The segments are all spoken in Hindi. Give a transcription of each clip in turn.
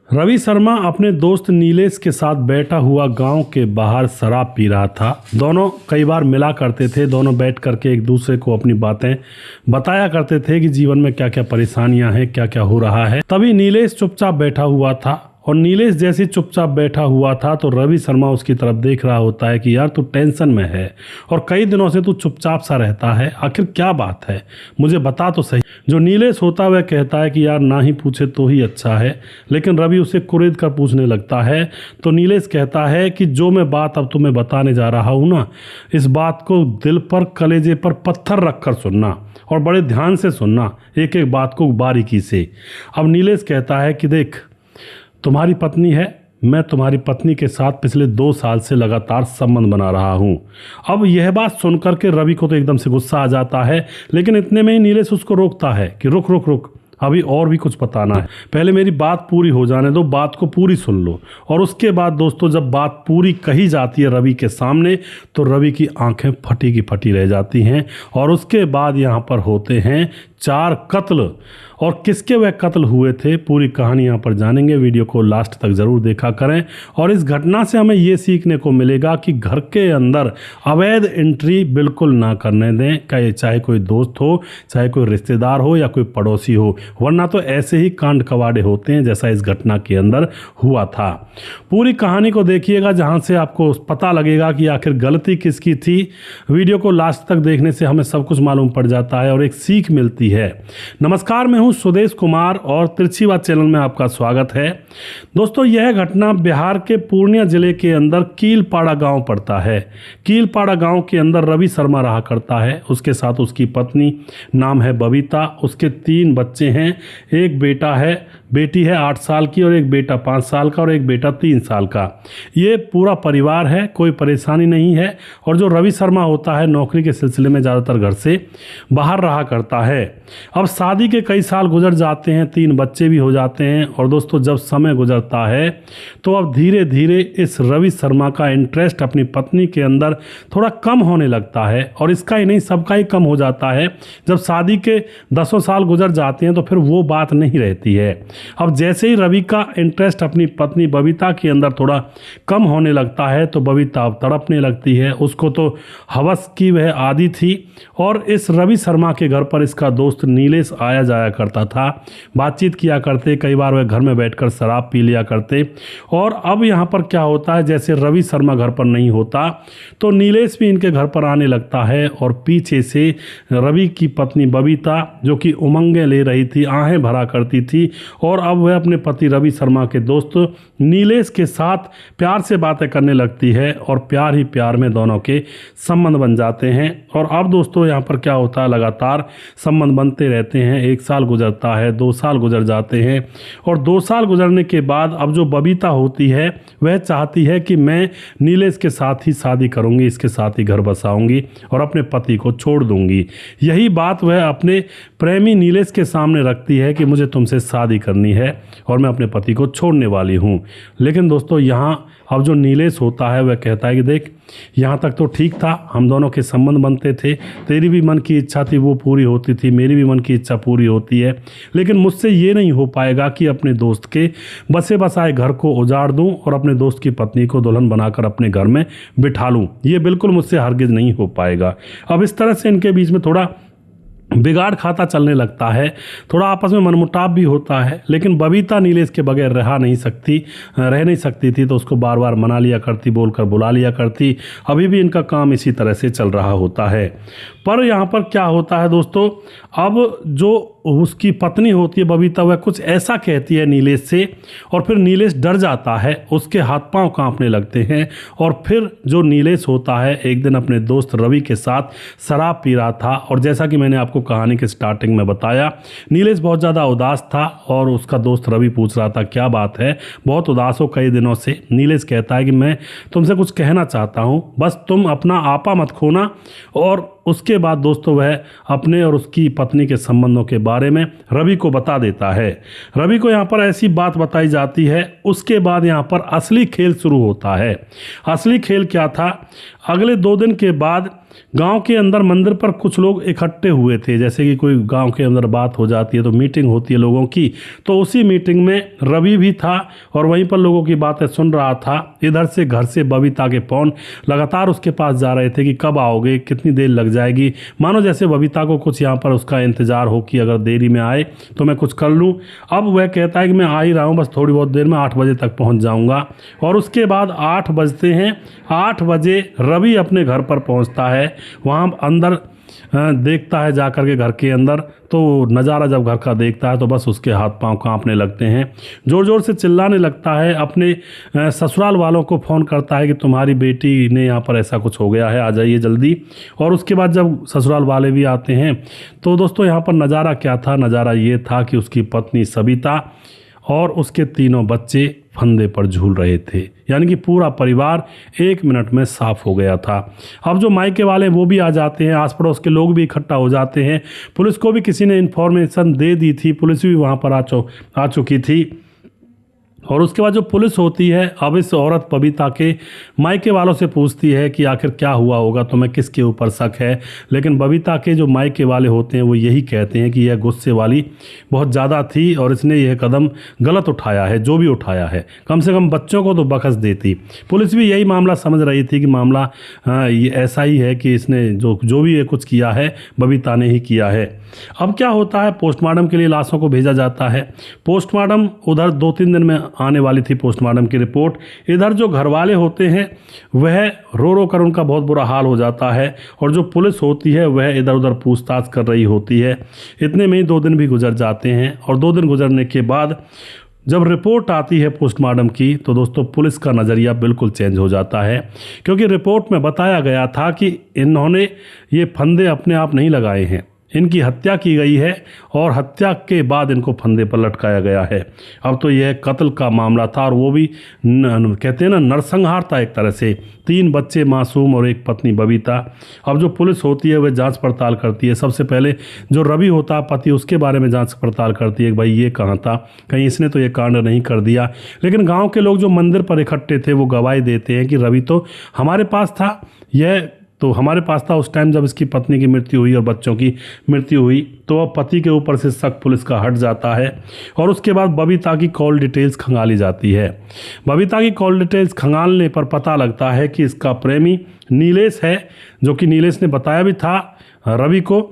रवि शर्मा अपने दोस्त नीलेश के साथ बैठा हुआ गांव के बाहर शराब पी रहा था। दोनों कई बार मिला करते थे। दोनों बैठ करके एक दूसरे को अपनी बातें बताया करते थे कि जीवन में क्या क्या परेशानियां हैं, क्या क्या हो रहा है। तभी नीलेश चुपचाप बैठा हुआ था और नीलेश जैसे चुपचाप बैठा हुआ था तो रवि शर्मा उसकी तरफ देख रहा होता है कि यार तू टेंशन में है और कई दिनों से तू चुपचाप सा रहता है, आखिर क्या बात है, मुझे बता तो सही। जो नीलेश होता है वह कहता है कि यार ना ही पूछे तो ही अच्छा है, लेकिन रवि उसे कुरेद कर पूछने लगता है। तो नीलेश कहता है कि जो मैं बात अब तुम्हें बताने जा रहा हूँ ना, इस बात को दिल पर कलेजे पर पत्थर रख कर सुनना और बड़े ध्यान से सुनना, एक एक बात को बारीकी से। अब नीलेश कहता है कि देख, तुम्हारी पत्नी है, मैं तुम्हारी पत्नी के साथ पिछले 2 साल से लगातार संबंध बना रहा हूँ। अब यह बात सुनकर के रवि को तो एकदम से गुस्सा आ जाता है, लेकिन इतने में ही नीलेश उसको रोकता है कि रुक रुक रुक, अभी और भी कुछ बताना है, पहले मेरी बात पूरी हो जाने दो, बात को पूरी सुन लो। और उसके बाद दोस्तों जब बात पूरी कही जाती है रवि के सामने तो रवि की आंखें फटी की फटी रह जाती हैं। और उसके बाद यहाँ पर होते हैं 4 कत्ल, और किसके वह कत्ल हुए थे पूरी कहानी यहाँ पर जानेंगे। वीडियो को लास्ट तक ज़रूर देखा करें। और इस घटना से हमें ये सीखने को मिलेगा कि घर के अंदर अवैध एंट्री बिल्कुल ना करने दें, चाहे कोई दोस्त हो, चाहे कोई रिश्तेदार हो या कोई पड़ोसी हो, वरना तो ऐसे ही कांड कवाड़े होते हैं जैसा इस घटना के अंदर हुआ था। पूरी कहानी को देखिएगा जहाँ से आपको पता लगेगा कि आखिर गलती किसकी थी। वीडियो को लास्ट तक देखने से हमें सब कुछ मालूम पड़ जाता है और एक सीख मिलती है। नमस्कार, मैं हूं सुदेश कुमार और तिरछी बात चैनल में आपका स्वागत है। दोस्तों यह घटना बिहार के पूर्णिया जिले के अंदर कीलपाड़ा गांव पड़ता है। कीलपाड़ा गांव के अंदर रवि शर्मा रहा करता है, उसके साथ उसकी पत्नी, नाम है बबीता, उसके 3 बच्चे हैं, एक बेटा है, बेटी है 8 साल की और एक बेटा 5 साल का और एक बेटा 3 साल का। ये पूरा परिवार है, कोई परेशानी नहीं है। और जो रवि शर्मा होता है नौकरी के सिलसिले में ज़्यादातर घर से बाहर रहा करता है। अब शादी के कई साल गुजर जाते हैं, 3 बच्चे भी हो जाते हैं और दोस्तों जब समय गुजरता है तो अब धीरे धीरे इस रवि शर्मा का इंटरेस्ट अपनी पत्नी के अंदर थोड़ा कम होने लगता है। और इसका ही नहीं, सबका ही कम हो जाता है। जब शादी के 10 साल गुजर जाते हैं तो फिर वो बात नहीं रहती है। अब जैसे ही रवि का इंटरेस्ट अपनी पत्नी बबीता के अंदर थोड़ा कम होने लगता है तो बबीता अब तड़पने लगती है। उसको तो हवस की वह आदी थी और इस रवि शर्मा के घर पर इसका दोस्त नीलेश आया जाया करता था, बातचीत किया करते, कई बार वह घर में बैठकर शराब पी लिया करते। और अब यहाँ पर क्या होता है, जैसे रवि शर्मा घर पर नहीं होता तो नीलेश भी इनके घर पर आने लगता है और पीछे से रवि की पत्नी बबीता, जो कि उमंगें ले रही थी, आहें भरा करती थी, और अब वह अपने पति रवि शर्मा के दोस्त नीलेश के साथ प्यार से बातें करने लगती है और प्यार ही प्यार में दोनों के संबंध बन जाते हैं। और अब दोस्तों यहाँ पर क्या होता है, लगातार संबंध बनते रहते हैं। 1 साल गुजरता है, 2 साल गुजर जाते हैं और 2 साल गुजरने के बाद अब जो बबीता होती है वह चाहती है कि मैं नीलेश के साथ ही शादी करूंगी, इसके साथ ही घर बसाऊंगी और अपने पति को छोड़ दूंगी। यही बात वह अपने प्रेमी नीलेश के सामने रखती है कि मुझे तुमसे शादी करनी है और मैं अपने पति को छोड़ने वाली हूँ। लेकिन दोस्तों यहाँ अब जो नीलेश होता है वह कहता है कि देख, यहाँ तक तो ठीक था, हम दोनों के संबंध बनते थे, तेरी भी मन की इच्छा थी वो पूरी होती थी, मेरी भी मन की इच्छा पूरी होती है, लेकिन मुझसे ये नहीं हो पाएगा कि अपने दोस्त के बसे बसाए घर को उजाड़ दूं और अपने दोस्त की पत्नी को दुल्हन बनाकर अपने घर में बिठा लूं। ये बिल्कुल मुझसे हरगिज नहीं हो पाएगा। अब इस तरह से इनके बीच में थोड़ा बिगाड़ खाता चलने लगता है, थोड़ा आपस में मनमुटाव भी होता है। लेकिन बबीता नीलेश के बगैर रह नहीं सकती थी, तो उसको बार बार मना लिया करती, बोलकर बुला लिया करती। अभी भी इनका काम इसी तरह से चल रहा होता है। पर यहाँ पर क्या होता है दोस्तों, अब जो उसकी पत्नी होती है बबीता, वह कुछ ऐसा कहती है नीलेश से और फिर नीलेश डर जाता है, उसके हाथ पांव कांपने लगते हैं। और फिर जो नीलेश होता है एक दिन अपने दोस्त रवि के साथ शराब पी रहा था और जैसा कि मैंने आपको कहानी के स्टार्टिंग में बताया, नीलेश बहुत ज़्यादा उदास था और उसका दोस्त रवि पूछ रहा था क्या बात है, बहुत उदास हो कई दिनों से। नीलेश कहता है कि मैं तुमसे कुछ कहना चाहता हूँ, बस तुम अपना आपा मत खोना। और उसके बाद दोस्तों वह अपने और उसकी पत्नी के संबंधों के बारे में रवि को बता देता है। रवि को यहाँ पर ऐसी बात बताई जाती है। उसके बाद यहाँ पर असली खेल शुरू होता है। असली खेल क्या था, अगले 2 दिन के बाद गांव के अंदर मंदिर पर कुछ लोग इकट्ठे हुए थे। जैसे कि कोई गांव के अंदर बात हो जाती है तो मीटिंग होती है लोगों की, तो उसी मीटिंग में रवि भी था और वहीं पर लोगों की बातें सुन रहा था। इधर से घर से बबीता के फोन लगातार उसके पास जा रहे थे कि कब आओगे, कितनी देर लग जाएगी, मानो जैसे बबीता को कुछ यहाँ पर उसका इंतजार हो कि अगर देरी में आए तो मैं कुछ कर लूँ। अब वह कहता है कि मैं आ ही रहा हूँ, बस थोड़ी बहुत देर में 8 बजे तक पहुँच जाऊँगा। और उसके बाद 8 बजते हैं। 8 बजे रवि अपने घर पर पहुँचता है। वहाँ अंदर देखता है जाकर के घर के अंदर, तो नज़ारा जब घर का देखता है तो बस उसके हाथ पांव कांपने लगते हैं। ज़ोर ज़ोर से चिल्लाने लगता है, अपने ससुराल वालों को फ़ोन करता है कि तुम्हारी बेटी ने यहाँ पर ऐसा कुछ हो गया है, आ जाइए जल्दी। और उसके बाद जब ससुराल वाले भी आते हैं तो दोस्तों यहाँ पर नज़ारा क्या था, नज़ारा ये था कि उसकी पत्नी सबिता और उसके 3 बच्चे फंदे पर झूल रहे थे। यानी कि पूरा परिवार 1 मिनट में साफ हो गया था। अब जो मायके वाले हैं वो भी आ जाते हैं, आस पड़ोस के लोग भी इकट्ठा हो जाते हैं। पुलिस को भी किसी ने इन्फॉर्मेशन दे दी थी, पुलिस भी वहाँ पर आ चुकी थी। और उसके बाद जो पुलिस होती है अब इस औरत बबीता के मायके वालों से पूछती है कि आखिर क्या हुआ होगा, तुम्हें किसके ऊपर शक है। लेकिन बबीता के जो मायके वाले होते हैं वो यही कहते हैं कि यह गुस्से वाली बहुत ज़्यादा थी और इसने यह कदम गलत उठाया है, जो भी उठाया है, कम से कम बच्चों को तो बख्श देती। पुलिस भी यही मामला समझ रही थी कि मामला ये ऐसा ही है कि इसने जो भी ये कुछ किया है बबीता ने ही किया है। अब क्या होता है, पोस्टमार्टम के लिए लाशों को भेजा जाता है। पोस्टमार्टम उधर 2-3 दिन में आने वाली थी पोस्टमार्टम की रिपोर्ट। इधर जो घर वाले होते हैं वह रो रो कर उनका बहुत बुरा हाल हो जाता है और जो पुलिस होती है वह इधर उधर पूछताछ कर रही होती है। इतने में ही 2 दिन भी गुजर जाते हैं और 2 दिन गुजरने के बाद जब रिपोर्ट आती है पोस्टमार्टम की तो दोस्तों पुलिस का नज़रिया बिल्कुल चेंज हो जाता है, क्योंकि रिपोर्ट में बताया गया था कि इन्होंने ये फंदे अपने आप नहीं लगाए हैं, इनकी हत्या की गई है और हत्या के बाद इनको फंदे पर लटकाया गया है। अब तो यह कत्ल का मामला था और वो भी कहते हैं ना नरसंहार था एक तरह से। 3 बच्चे मासूम और एक पत्नी बबीता। अब जो पुलिस होती है वह जांच पड़ताल करती है। सबसे पहले जो रवि होता है पति, उसके बारे में जांच पड़ताल करती है कि भाई ये कहाँ था, कहीं इसने तो ये कांड नहीं कर दिया। लेकिन गाँव के लोग जो मंदिर पर इकट्ठे थे वो गवाही देते हैं कि रवि तो हमारे पास था, यह तो हमारे पास था उस टाइम जब इसकी पत्नी की मृत्यु हुई और बच्चों की मृत्यु हुई। तो अब पति के ऊपर से शक पुलिस का हट जाता है और उसके बाद बबीता की कॉल डिटेल्स खंगाली जाती है। बबीता की कॉल डिटेल्स खंगालने पर पता लगता है कि इसका प्रेमी नीलेश है, जो कि नीलेश ने बताया भी था रवि को।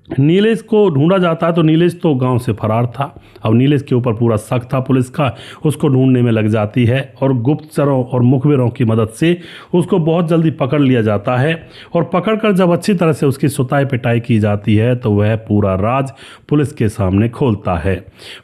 नीलेश को ढूंढा जाता है तो नीलेश तो गांव से फरार था। अब नीलेश के ऊपर पूरा शक था पुलिस का, उसको ढूंढने में लग जाती है और गुप्तचरों और मुखबिरों की मदद से उसको बहुत जल्दी पकड़ लिया जाता है। और पकड़कर जब अच्छी तरह से उसकी सुताई पिटाई की जाती है तो वह पूरा राज पुलिस के सामने खोलता है।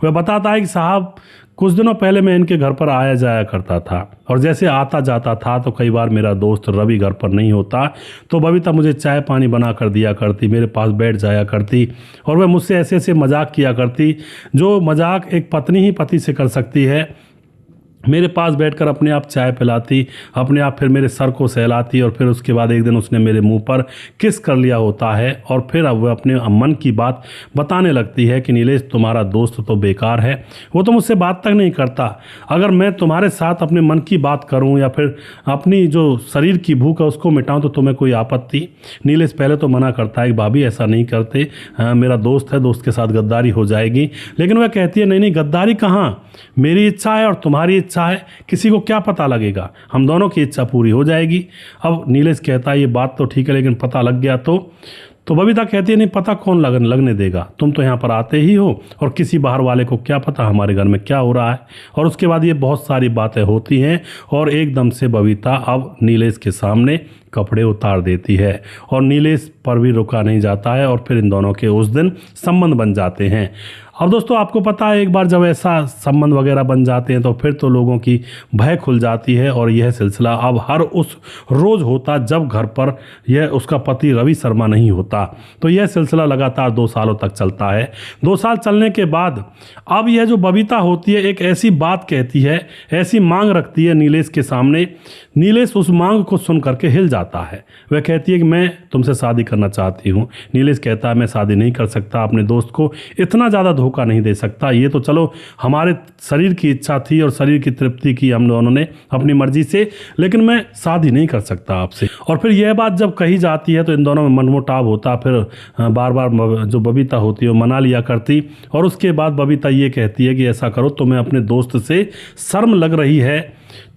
वह बताता है कि साहब कुछ दिनों पहले मैं इनके घर पर आया जाया करता था और जैसे आता जाता था तो कई बार मेरा दोस्त रवि घर पर नहीं होता तो बबीता मुझे चाय पानी बना कर दिया करती, मेरे पास बैठ जाया करती और वह मुझसे ऐसे ऐसे मजाक किया करती जो मजाक एक पत्नी ही पति से कर सकती है। मेरे पास बैठकर अपने आप चाय पिलाती, अपने आप फिर मेरे सर को सहलाती और फिर उसके बाद एक दिन उसने मेरे मुंह पर किस कर लिया होता है और फिर अब वह अपने मन की बात बताने लगती है कि नीलेश तुम्हारा दोस्त तो बेकार है, वो तो मुझसे बात तक नहीं करता। अगर मैं तुम्हारे साथ अपने मन की बात करूं या फिर अपनी जो शरीर की भूख है उसको मिटाऊं तो तुम्हें कोई आपत्ति? नीलेश पहले तो मना करता है कि भाभी ऐसा नहीं करते, मेरा दोस्त है, दोस्त के साथ गद्दारी हो जाएगी। लेकिन वह कहती है नहीं नहीं गद्दारी कहाँ, मेरी इच्छा है और तुम्हारी इच्छा है, किसी को क्या पता लगेगा, हम दोनों की इच्छा पूरी हो जाएगी। अब नीलेश कहता है ये बात तो ठीक है लेकिन पता लग गया तो बबीता कहती है नहीं पता कौन लगने देगा, तुम तो यहाँ पर आते ही हो और किसी बाहर वाले को क्या पता हमारे घर में क्या हो रहा है। और उसके बाद ये बहुत सारी बातें होती हैं और एकदम से बबीता अब नीलेश के सामने कपड़े उतार देती है और नीलेश पर भी रुका नहीं जाता है और फिर इन दोनों के उस दिन संबंध बन जाते हैं। अब दोस्तों आपको पता है एक बार जब ऐसा संबंध वगैरह बन जाते हैं तो फिर तो लोगों की भय खुल जाती है और यह सिलसिला अब हर उस रोज़ होता जब घर पर यह उसका पति रवि शर्मा नहीं होता। तो यह सिलसिला लगातार 2 सालों तक चलता है। 2 साल चलने के बाद अब यह जो बबीता होती है एक ऐसी बात कहती है, ऐसी मांग रखती है नीलेश के सामने। नीलेश उस मांग को सुन करके हिल जाता है। वह कहती है कि मैं तुमसे शादी करना चाहती हूँ। नीलेश कहता है मैं शादी नहीं कर सकता, अपने दोस्त को इतना ज़्यादा धोखा नहीं दे सकता। ये तो चलो हमारे शरीर की इच्छा थी और शरीर की तृप्ति की हम दोनों ने अपनी मर्जी से, लेकिन मैं शादी नहीं कर सकता आपसे। और फिर यह बात जब कही जाती है तो इन दोनों में मनमुटाव होता। फिर बार बार जो बबीता होती है वो मना लिया करती, और उसके बाद बबीता ये कहती है कि ऐसा करो, तुम्हें अपने दोस्त से शर्म लग रही है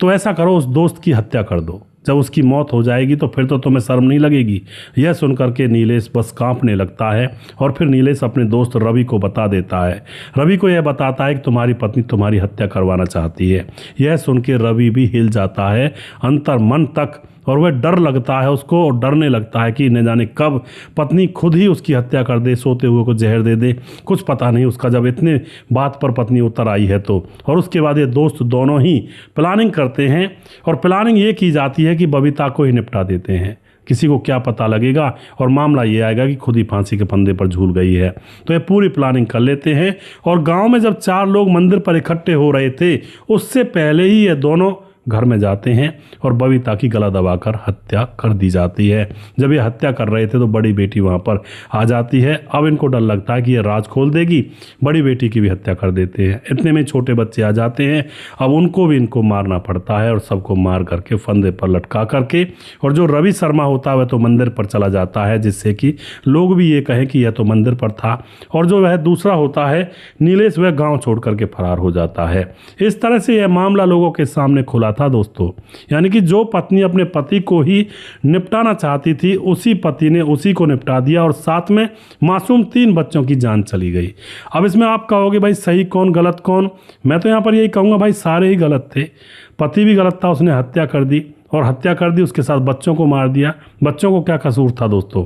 तो ऐसा करो, उस दोस्त की हत्या कर दो। जब उसकी मौत हो जाएगी तो फिर तो तुम्हें शर्म नहीं लगेगी। यह सुनकर के नीलेश बस कांपने लगता है, और फिर नीलेश अपने दोस्त रवि को बता देता है। रवि को यह बताता है कि तुम्हारी पत्नी तुम्हारी हत्या करवाना चाहती है। यह सुन के रवि भी हिल जाता है अंतर मन तक, और वह डर लगता है उसको, और डरने लगता है कि न जाने कब पत्नी खुद ही उसकी हत्या कर दे, सोते हुए को जहर दे दे, कुछ पता नहीं उसका, जब इतने बात पर पत्नी उतर आई है तो। और उसके बाद ये दोस्त दोनों ही प्लानिंग करते हैं, और प्लानिंग ये की जाती है कि बबीता को ही निपटा देते हैं। किसी को क्या पता लगेगा और मामला ये आएगा कि खुद ही फांसी के फंदे पर झूल गई है। तो ये पूरी प्लानिंग कर लेते हैं, और गांव में जब 4 लोग मंदिर पर इकट्ठे हो रहे थे उससे पहले ही ये दोनों घर में जाते हैं और बबीता की गला दबाकर हत्या कर दी जाती है। जब ये हत्या कर रहे थे तो बड़ी बेटी वहाँ पर आ जाती है। अब इनको डर लगता है कि ये राज खोल देगी, बड़ी बेटी की भी हत्या कर देते हैं। इतने में छोटे बच्चे आ जाते हैं, अब उनको भी इनको मारना पड़ता है, और सबको मार करके फंदे पर लटका करके। और जो रवि शर्मा होता है वह तो मंदिर पर चला जाता है, जिससे कि लोग भी ये कहें कि यह तो मंदिर पर था। और जो वह दूसरा होता है नीलेश, वह गाँव छोड़ करके फरार हो जाता है। इस तरह से यह मामला लोगों के सामने खुला था दोस्तों। यानी कि जो पत्नी अपने पति को ही निपटाना चाहती थी, उसी पति ने उसी को निपटा दिया, और साथ में मासूम 3 बच्चों की जान चली गई। अब इसमें आप कहोगे भाई सही कौन गलत कौन? मैं तो यहाँ पर यही कहूँगा भाई सारे ही गलत थे। पति भी गलत था, उसने हत्या कर दी, और हत्या कर दी उसके साथ बच्चों को मार दिया। बच्चों को क्या कसूर था दोस्तों?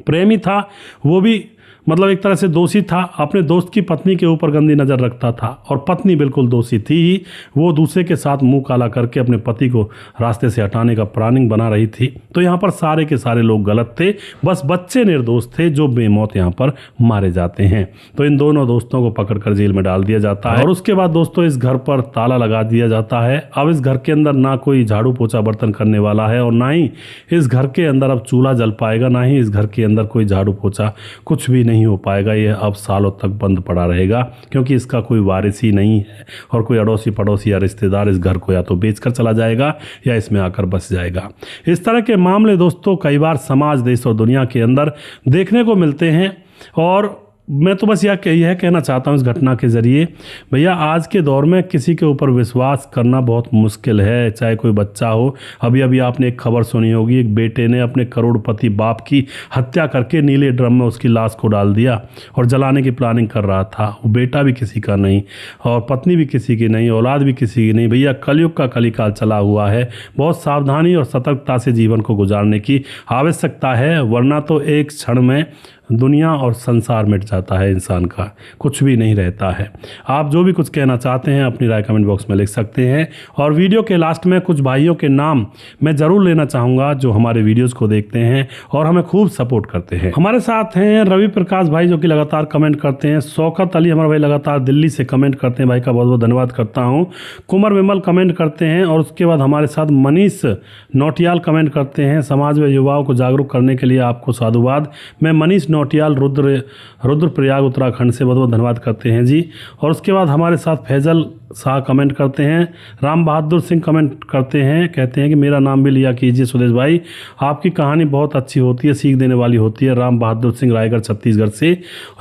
प्रेमी था, वो भी मतलब एक तरह से दोषी था, अपने दोस्त की पत्नी के ऊपर गंदी नज़र रखता था, और पत्नी बिल्कुल दोषी थी ही। वो दूसरे के साथ मुंह काला करके अपने पति को रास्ते से हटाने का प्लानिंग बना रही थी। तो यहाँ पर सारे के सारे लोग गलत थे, बस बच्चे निर्दोष थे जो बेमौत यहाँ पर मारे जाते हैं। तो इन दोनों दोस्तों को पकड़कर जेल में डाल दिया जाता है, और उसके बाद दोस्तों इस घर पर ताला लगा दिया जाता है। अब इस घर के अंदर ना कोई झाड़ू पोछा बर्तन करने वाला है, और ना ही इस घर के अंदर अब चूल्हा जल पाएगा, ना ही इस घर के अंदर कोई झाड़ू पोछा कुछ भी नहीं हो पाएगा। ये अब सालों तक बंद पड़ा रहेगा, क्योंकि इसका कोई वारिस ही नहीं है, और कोई अड़ोसी पड़ोसी या रिश्तेदार इस घर को या तो बेचकर चला जाएगा या इसमें आकर बस जाएगा। इस तरह के मामले दोस्तों कई बार समाज, देश और दुनिया के अंदर देखने को मिलते हैं। और मैं तो बस यह कहना चाहता हूँ इस घटना के ज़रिए, भैया आज के दौर में किसी के ऊपर विश्वास करना बहुत मुश्किल है, चाहे कोई बच्चा हो। अभी अभी आपने एक खबर सुनी होगी, एक बेटे ने अपने करोड़पति बाप की हत्या करके नीले ड्रम में उसकी लाश को डाल दिया और जलाने की प्लानिंग कर रहा था। वो बेटा भी किसी का नहीं, और पत्नी भी किसी की नहीं, औलाद भी किसी की नहीं। भैया कलयुग का कलिकाल चला हुआ है, बहुत सावधानी और सतर्कता से जीवन को गुजारने की आवश्यकता है, वरना तो एक क्षण में दुनिया और संसार मिट जाता है, इंसान का कुछ भी नहीं रहता है। आप जो भी कुछ कहना चाहते हैं अपनी राय कमेंट बॉक्स में लिख सकते हैं। और वीडियो के लास्ट में कुछ भाइयों के नाम मैं ज़रूर लेना चाहूँगा जो हमारे वीडियोस को देखते हैं और हमें खूब सपोर्ट करते हैं। हमारे साथ हैं रवि प्रकाश भाई जो कि लगातार कमेंट करते हैं, शौकत अली हमारे भाई लगातार दिल्ली से कमेंट करते हैं, भाई का बहुत बहुत धन्यवाद करता हूँ। कुमार विमल कमेंट करते हैं, और उसके बाद हमारे साथ मनीष नौटियाल कमेंट करते हैं, समाज में युवाओं को जागरूक करने के लिए आपको साधुवाद। मैं मनीष नौटियाल रुद्रप्रयाग उत्तराखंड से बहुत बहुत धन्यवाद करते हैं जी। और उसके बाद हमारे साथ फैजल शाह कमेंट करते हैं, राम बहादुर सिंह कमेंट करते हैं, कहते हैं कि मेरा नाम भी लिया कीजिए सुदेश भाई, आपकी कहानी बहुत अच्छी होती है, सीख देने वाली होती है। राम बहादुर सिंह रायगढ़ छत्तीसगढ़ से।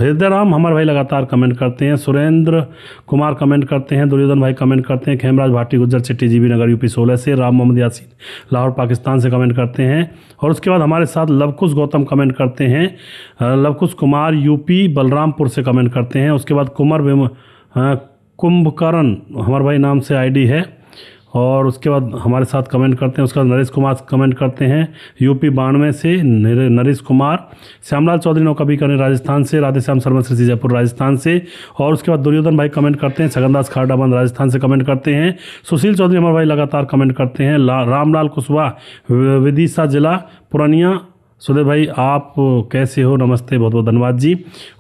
हृदय राम हमारे भाई लगातार कमेंट करते हैं, सुरेंद्र कुमार कमेंट करते हैं, दुर्योधन भाई कमेंट करते हैं, खेमराज भाटी गुज्जर चिट्टी जीबी नगर यूपी 16 से, राम मोहम्मद यासीन लाहौर पाकिस्तान से कमेंट करते हैं। और उसके बाद हमारे साथ लवकुश गौतम कमेंट करते हैं, लवकुश कुमार यूपी बलरामपुर से कमेंट करते हैं। उसके बाद कुंभकर्ण हमारे भाई नाम से आईडी है, और उसके बाद हमारे साथ कमेंट करते हैं। उसके बाद नरेश कुमार कमेंट करते हैं यूपी 92 से, नरेश कुमार। श्यामलाल चौधरी नौकबीकरनी राजस्थान से, राधेश्याम शर्मा श्री जयपुर राजस्थान से। और उसके बाद दुर्योधन भाई कमेंट करते हैं, छगनदास खारडाबंद राजस्थान से कमेंट करते हैं। सुशील चौधरी हमारे भाई लगातार कमेंट करते हैं, रामलाल कुशवाहा विदिशा जिला पुरानिया। सुदेश भाई आप कैसे हो, नमस्ते, बहुत बहुत धन्यवाद जी।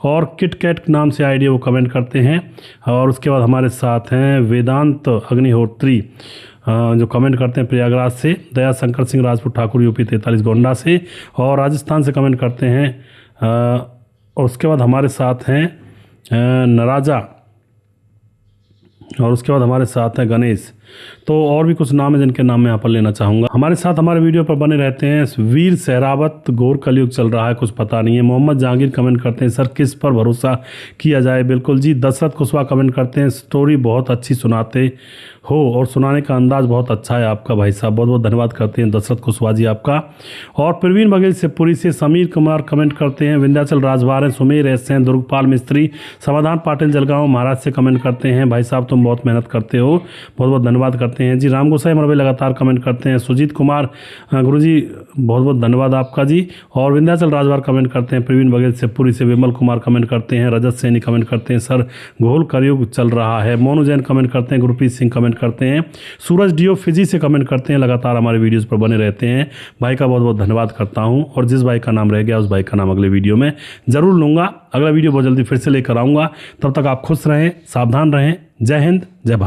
और किट कैट नाम से आईडी वो कमेंट करते हैं। और उसके बाद हमारे साथ हैं वेदांत अग्निहोत्री जो कमेंट करते हैं प्रयागराज से, दया शंकर सिंह राजपूत ठाकुर यूपी 43 गोंडा से, और राजस्थान से कमेंट करते हैं। और उसके बाद हमारे साथ हैं नराजा, और उसके बाद हमारे साथ हैं गणेश। तो और भी कुछ नाम है जिनके नाम मैं यहाँ पर लेना चाहूँगा। हमारे साथ हमारे वीडियो पर बने रहते हैं वीर सहरावत, घोर कलयुग चल रहा है, कुछ पता नहीं है। मोहम्मद जहांगीर कमेंट करते हैं, सर किस पर भरोसा किया जाए। बिल्कुल जी। दशरथ कुशवाहा कमेंट करते हैं, स्टोरी बहुत अच्छी सुनाते हो और सुनाने का अंदाज़ बहुत अच्छा है आपका भाई साहब। बहुत बहुत धन्यवाद करते हैं दशरथ कुशवाहा जी आपका। और प्रवीण बघेल से पुरी से समीर कुमार कमेंट करते हैं, विंध्याचल राजभार हैं, सुमेर एस हैं, दुर्गपाल मिस्त्री, समाधान पाटिल जलगांव महाराज से कमेंट करते हैं, भाई साहब तुम बहुत मेहनत करते हो, बहुत बहुत धन्यवाद करते हैं जी। राम गोसाई मरवे लगातार कमेंट करते हैं, सुजीत कुमार गुरुजी बहुत बहुत धन्यवाद आपका जी। और विंध्याचल राजभार कमेंट करते हैं, प्रवीण बघेल से पुरी से विमल कुमार कमेंट करते हैं, रजत सैनी कमेंट करते हैं, सर घोर कलयुग चल रहा है। मोनू जैन कमेंट करते हैं, गुरप्रीत सिंह कमेंट करते हैं, सूरज डीओ फिजी से कमेंट करते हैं, लगातार हमारे वीडियोस पर बने रहते हैं, भाई का बहुत बहुत धन्यवाद करता हूं। और जिस भाई का नाम रह गया उस भाई का नाम अगले वीडियो में ज़रूर लूँगा। अगला वीडियो बहुत जल्दी फिर से लेकर आऊँगा। तब तक आप खुश रहें, सावधान रहें। जय हिंद, जय भारत।